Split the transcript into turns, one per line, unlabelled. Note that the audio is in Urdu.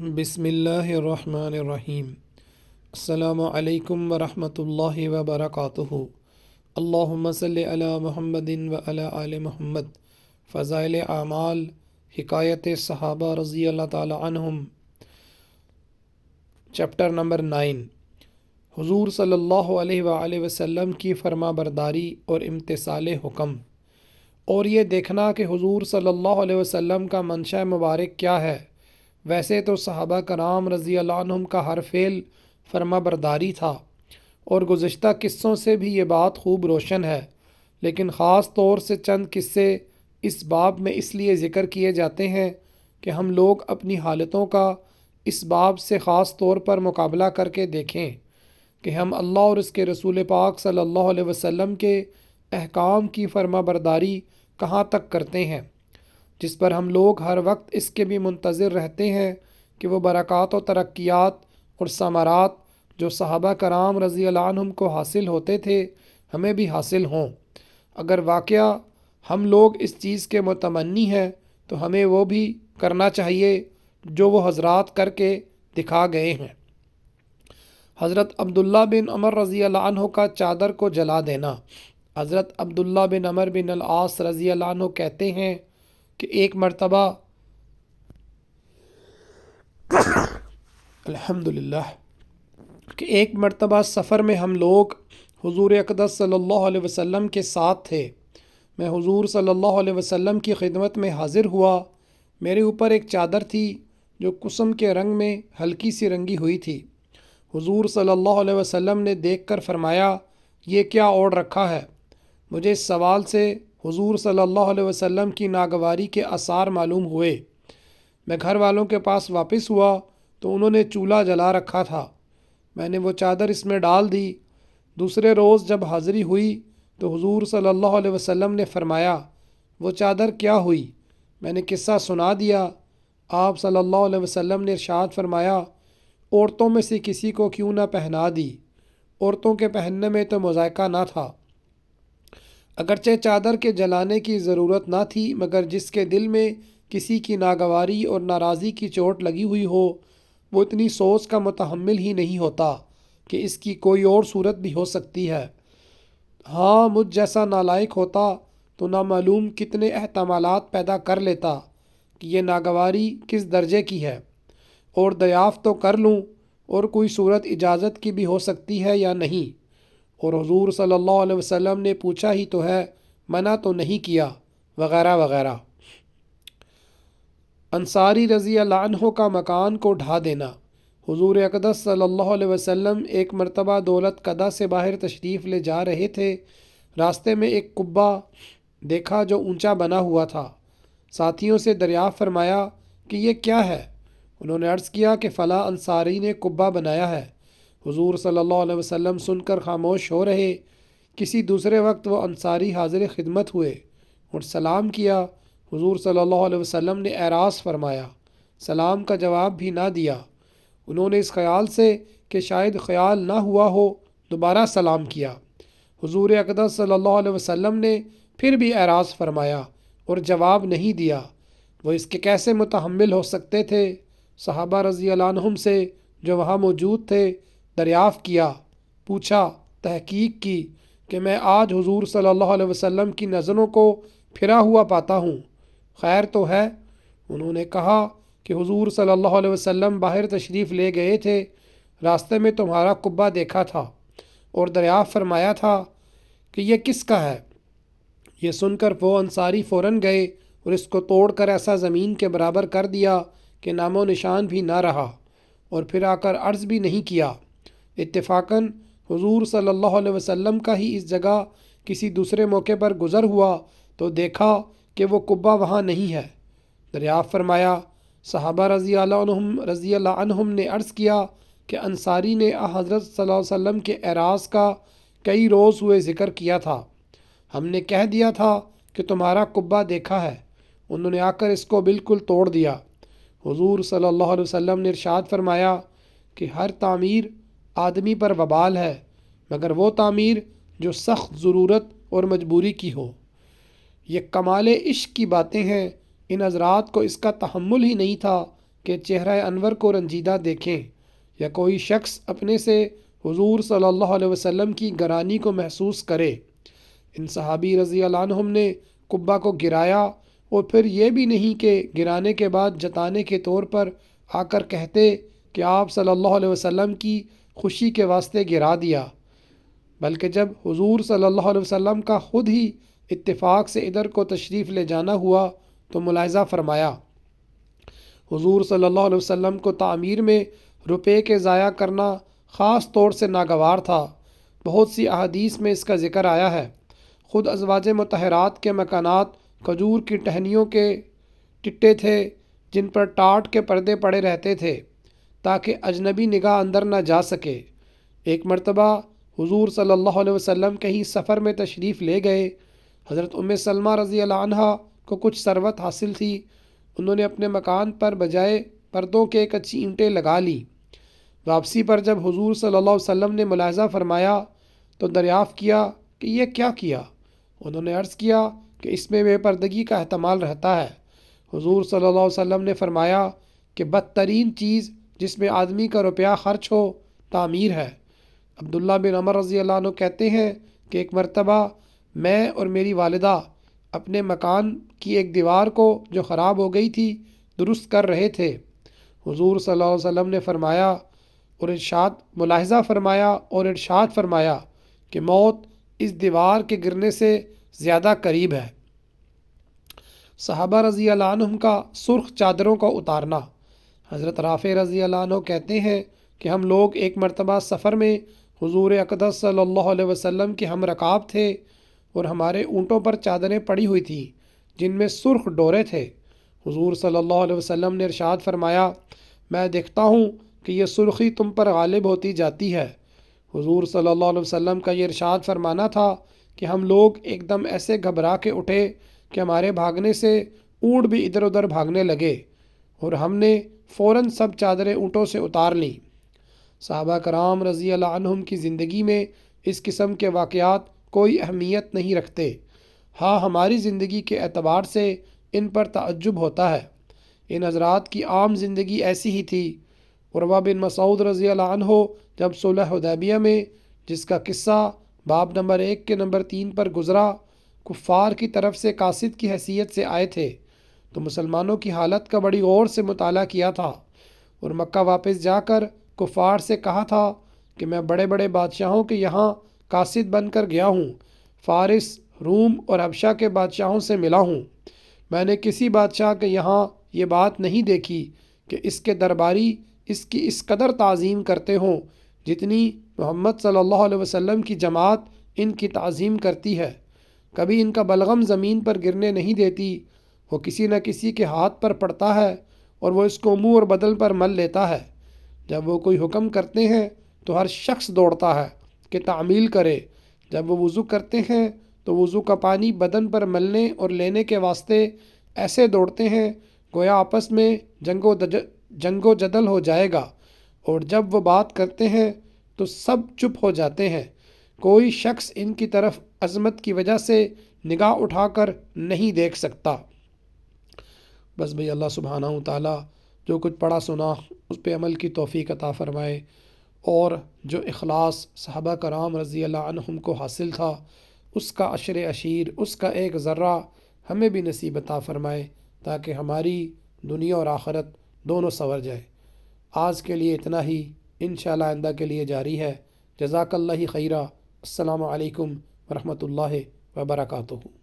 بسم اللہ الرحمن الرحیم۔ السلام علیکم ورحمۃ اللہ وبرکاتہ۔ اللہم صلی علی محمد و علی آل محمد۔ فضائل اعمال، حکایت صحابہ رضی اللہ تعالی عنہم، چیپٹر نمبر 9۔ حضور صلی اللہ علیہ وآلہ وسلم کی فرما برداری اور امتثال حکم، اور یہ دیکھنا کہ حضور صلی اللہ علیہ وسلم کا منشا مبارک کیا ہے۔ ویسے تو صحابہ کرام رضی اللہ عنہم کا ہر فعل فرما برداری تھا، اور گزشتہ قصوں سے بھی یہ بات خوب روشن ہے، لیکن خاص طور سے چند قصے اس باب میں اس لیے ذکر کیے جاتے ہیں کہ ہم لوگ اپنی حالتوں کا اس باب سے خاص طور پر مقابلہ کر کے دیکھیں کہ ہم اللہ اور اس کے رسول پاک صلی اللہ علیہ وسلم کے احکام کی فرما برداری کہاں تک کرتے ہیں، جس پر ہم لوگ ہر وقت اس کے بھی منتظر رہتے ہیں کہ وہ برکات و ترقیات اور ثمرات جو صحابہ کرام رضی اللہ عنہم کو حاصل ہوتے تھے ہمیں بھی حاصل ہوں۔ اگر واقعہ ہم لوگ اس چیز کے متمنی ہیں تو ہمیں وہ بھی کرنا چاہیے جو وہ حضرات کر کے دکھا گئے ہیں۔ حضرت عبداللہ بن عمر رضی اللہ عنہ کا چادر کو جلا دینا۔ حضرت عبداللہ بن عمر بن العاص رضی اللہ عنہ کہتے ہیں کہ ایک مرتبہ سفر میں ہم لوگ حضور اقدس صلی اللہ علیہ وسلم کے ساتھ تھے۔ میں حضور صلی اللہ علیہ وسلم کی خدمت میں حاضر ہوا۔ میرے اوپر ایک چادر تھی جو قسم کے رنگ میں ہلکی سی رنگی ہوئی تھی۔ حضور صلی اللہ علیہ وسلم نے دیکھ کر فرمایا، یہ کیا اوڑھ رکھا ہے؟ مجھے اس سوال سے حضور صلی اللہ علیہ وسلم کی ناگواری کے آثار معلوم ہوئے۔ میں گھر والوں کے پاس واپس ہوا تو انہوں نے چولہا جلا رکھا تھا۔ میں نے وہ چادر اس میں ڈال دی۔ دوسرے روز جب حاضری ہوئی تو حضور صلی اللہ علیہ وسلم نے فرمایا، وہ چادر کیا ہوئی؟ میں نے قصہ سنا دیا۔ آپ صلی اللہ علیہ وسلم نے ارشاد فرمایا، عورتوں میں سے کسی کو کیوں نہ پہنا دی؟ عورتوں کے پہننے میں تو مذائقہ نہ تھا۔ اگرچہ چادر کے جلانے کی ضرورت نہ تھی، مگر جس کے دل میں کسی کی ناگواری اور ناراضی کی چوٹ لگی ہوئی ہو، وہ اتنی سوچ کا متحمل ہی نہیں ہوتا کہ اس کی کوئی اور صورت بھی ہو سکتی ہے۔ ہاں، مجھ جیسا نالائق ہوتا تو نامعلوم کتنے احتمالات پیدا کر لیتا کہ یہ ناگواری کس درجے کی ہے، اور دریافت تو کر لوں اور کوئی صورت اجازت کی بھی ہو سکتی ہے یا نہیں، اور حضور صلی اللہ علیہ وسلم نے پوچھا ہی تو ہے، منع تو نہیں کیا، وغیرہ وغیرہ۔ انصاری رضی اللہ عنہ کا مکان کو ڈھا دینا۔ حضور اقدس صلی اللہ علیہ وسلم ایک مرتبہ دولت قدہ سے باہر تشریف لے جا رہے تھے۔ راستے میں ایک قبہ دیکھا جو اونچا بنا ہوا تھا۔ ساتھیوں سے دریافت فرمایا کہ یہ کیا ہے؟ انہوں نے عرض کیا کہ فلاں انصاری نے قبہ بنایا ہے۔ حضور صلی اللہ علیہ وسلم سن کر خاموش ہو رہے۔ کسی دوسرے وقت وہ انصاری حاضر خدمت ہوئے اور سلام کیا۔ حضور صلی اللہ علیہ وسلم نے اعراض فرمایا، سلام کا جواب بھی نہ دیا۔ انہوں نے اس خیال سے کہ شاید خیال نہ ہوا ہو دوبارہ سلام کیا۔ حضور اقدس صلی اللہ علیہ وسلم نے پھر بھی اعراض فرمایا اور جواب نہیں دیا۔ وہ اس کے کیسے متحمل ہو سکتے تھے؟ صحابہ رضی اللہ عنہم سے جو وہاں موجود تھے دریافت کیا، پوچھا، تحقیق کی کہ میں آج حضور صلی اللہ علیہ وسلم کی نظروں کو پھرا ہوا پاتا ہوں، خیر تو ہے؟ انہوں نے کہا کہ حضور صلی اللہ علیہ وسلم باہر تشریف لے گئے تھے، راستے میں تمہارا قبہ دیکھا تھا اور دریافت فرمایا تھا کہ یہ کس کا ہے؟ یہ سن کر وہ انصاری فوراً گئے اور اس کو توڑ کر ایسا زمین کے برابر کر دیا کہ نام و نشان بھی نہ رہا، اور پھر آ کر عرض بھی نہیں کیا۔ اتفاقاً حضور صلی اللہ علیہ وسلم کا ہی اس جگہ کسی دوسرے موقع پر گزر ہوا تو دیکھا کہ وہ قبہ وہاں نہیں ہے۔ دریافت فرمایا، صحابہ رضی اللہ عنہم نے عرض کیا کہ انصاری نے حضرت صلی اللہ علیہ وسلم کے اعراض کا کئی روز ہوئے ذکر کیا تھا۔ ہم نے کہہ دیا تھا کہ تمہارا قبہ دیکھا ہے، انہوں نے آ کر اس کو بالکل توڑ دیا۔ حضور صلی اللہ علیہ وسلم نے ارشاد فرمایا کہ ہر تعمیر آدمی پر وبال ہے، مگر وہ تعمیر جو سخت ضرورت اور مجبوری کی ہو۔ یہ کمال عشق کی باتیں ہیں۔ ان حضرات کو اس کا تحمل ہی نہیں تھا کہ چہرہ انور کو رنجیدہ دیکھیں یا کوئی شخص اپنے سے حضور صلی اللہ علیہ وسلم کی گرانی کو محسوس کرے۔ ان صحابی رضی اللہ عنہم نے قبہ کو گرایا اور پھر یہ بھی نہیں کہ گرانے کے بعد جتانے کے طور پر آ کر کہتے کہ آپ صلی اللہ علیہ وسلم کی خوشی کے واسطے گرا دیا، بلکہ جب حضور صلی اللہ علیہ وسلم کا خود ہی اتفاق سے ادھر کو تشریف لے جانا ہوا تو ملاحظہ فرمایا حضور صلی اللہ علیہ وسلم کو تعمیر میں روپے کے ضائع کرنا خاص طور سے ناگوار تھا۔ بہت سی احادیث میں اس کا ذکر آیا ہے۔ خود ازواج مطہرات کے مکانات کھجور کی ٹہنیوں کے ٹٹے تھے جن پر ٹاٹ کے پردے پڑے رہتے تھے تاکہ اجنبی نگاہ اندر نہ جا سکے۔ ایک مرتبہ حضور صلی اللہ علیہ وسلم کہیں سفر میں تشریف لے گئے۔ حضرت ام سلمہ رضی اللہ عنہا کو کچھ ثروت حاصل تھی۔ انہوں نے اپنے مکان پر بجائے پردوں کے کچی اینٹیں لگا لیں۔ واپسی پر جب حضور صلی اللہ علیہ وسلم نے ملاحظہ فرمایا تو دریافت کیا کہ یہ کیا کیا؟ انہوں نے عرض کیا کہ اس میں بے پردگی کا احتمال رہتا ہے۔ حضور صلی اللہ علیہ وسلم نے فرمایا کہ بدترین چیز جس میں آدمی کا روپیہ خرچ ہو تعمیر ہے۔ عبداللہ بن عمر رضی اللہ عنہ کہتے ہیں کہ ایک مرتبہ میں اور میری والدہ اپنے مکان کی ایک دیوار کو جو خراب ہو گئی تھی درست کر رہے تھے۔ حضور صلی اللہ علیہ وسلم نے فرمایا اور ملاحظہ فرمایا اور ارشاد فرمایا کہ موت اس دیوار کے گرنے سے زیادہ قریب ہے۔ صحابہ رضی اللہ عنہم کا سرخ چادروں کا اتارنا۔ حضرت رافع رضی اللہ عنہ کہتے ہیں کہ ہم لوگ ایک مرتبہ سفر میں حضور اقدس صلی اللہ علیہ وسلم کے ہم رکاب تھے اور ہمارے اونٹوں پر چادریں پڑی ہوئی تھیں جن میں سرخ ڈورے تھے۔ حضور صلی اللہ علیہ وسلم نے ارشاد فرمایا میں دیکھتا ہوں کہ یہ سرخی تم پر غالب ہوتی جاتی ہے۔ حضور صلی اللہ علیہ وسلم کا یہ ارشاد فرمانا تھا کہ ہم لوگ ایک دم ایسے گھبرا کے اٹھے کہ ہمارے بھاگنے سے اونٹ بھی ادھر ادھر بھاگنے لگے اور ہم نے فوراً سب چادریں اونٹوں سے اتار لیں۔ صحابہ کرام رضی اللہ عنہم کی زندگی میں اس قسم کے واقعات کوئی اہمیت نہیں رکھتے۔ ہاں ہماری زندگی کے اعتبار سے ان پر تعجب ہوتا ہے۔ ان حضرات کی عام زندگی ایسی ہی تھی۔ عروہ بن مسعود رضی اللہ عنہ جب صلح حدیبیہ میں، جس کا قصہ باب نمبر 1 کے نمبر 3 پر گزرا، کفار کی طرف سے قاصد کی حیثیت سے آئے تھے تو مسلمانوں کی حالت کا بڑی غور سے مطالعہ کیا تھا اور مکہ واپس جا کر کفار سے کہا تھا کہ میں بڑے بڑے بادشاہوں کے یہاں قاصد بن کر گیا ہوں، فارس، روم اور حبشہ کے بادشاہوں سے ملا ہوں، میں نے کسی بادشاہ کے یہاں یہ بات نہیں دیکھی کہ اس کے درباری اس کی اس قدر تعظیم کرتے ہوں جتنی محمد صلی اللہ علیہ وسلم کی جماعت ان کی تعظیم کرتی ہے۔ کبھی ان کا بلغم زمین پر گرنے نہیں دیتی، وہ کسی نہ کسی کے ہاتھ پر پڑتا ہے اور وہ اس کو منہ اور بدن پر مل لیتا ہے۔ جب وہ کوئی حکم کرتے ہیں تو ہر شخص دوڑتا ہے کہ تعمیل کرے۔ جب وہ وضو کرتے ہیں تو وضو کا پانی بدن پر ملنے اور لینے کے واسطے ایسے دوڑتے ہیں گویا آپس میں جنگ و جدل ہو جائے گا، اور جب وہ بات کرتے ہیں تو سب چپ ہو جاتے ہیں۔ کوئی شخص ان کی طرف عظمت کی وجہ سے نگاہ اٹھا کر نہیں دیکھ سکتا۔ بس بھئی اللہ سبحانہ و تعالیٰ جو کچھ پڑھا سنا اس پہ عمل کی توفیق عطا فرمائے، اور جو اخلاص صحابہ کرام رضی اللہ عنہم کو حاصل تھا اس کا عشر عشیر، اس کا ایک ذرہ ہمیں بھی نصیب عطا فرمائے تاکہ ہماری دنیا اور آخرت دونوں سنور جائے۔ آج کے لیے اتنا ہی، انشاءاللہ آئندہ کے لیے جاری ہے۔ جزاک اللہ خیرہ۔ السلام علیکم ورحمۃ اللہ وبرکاتہ۔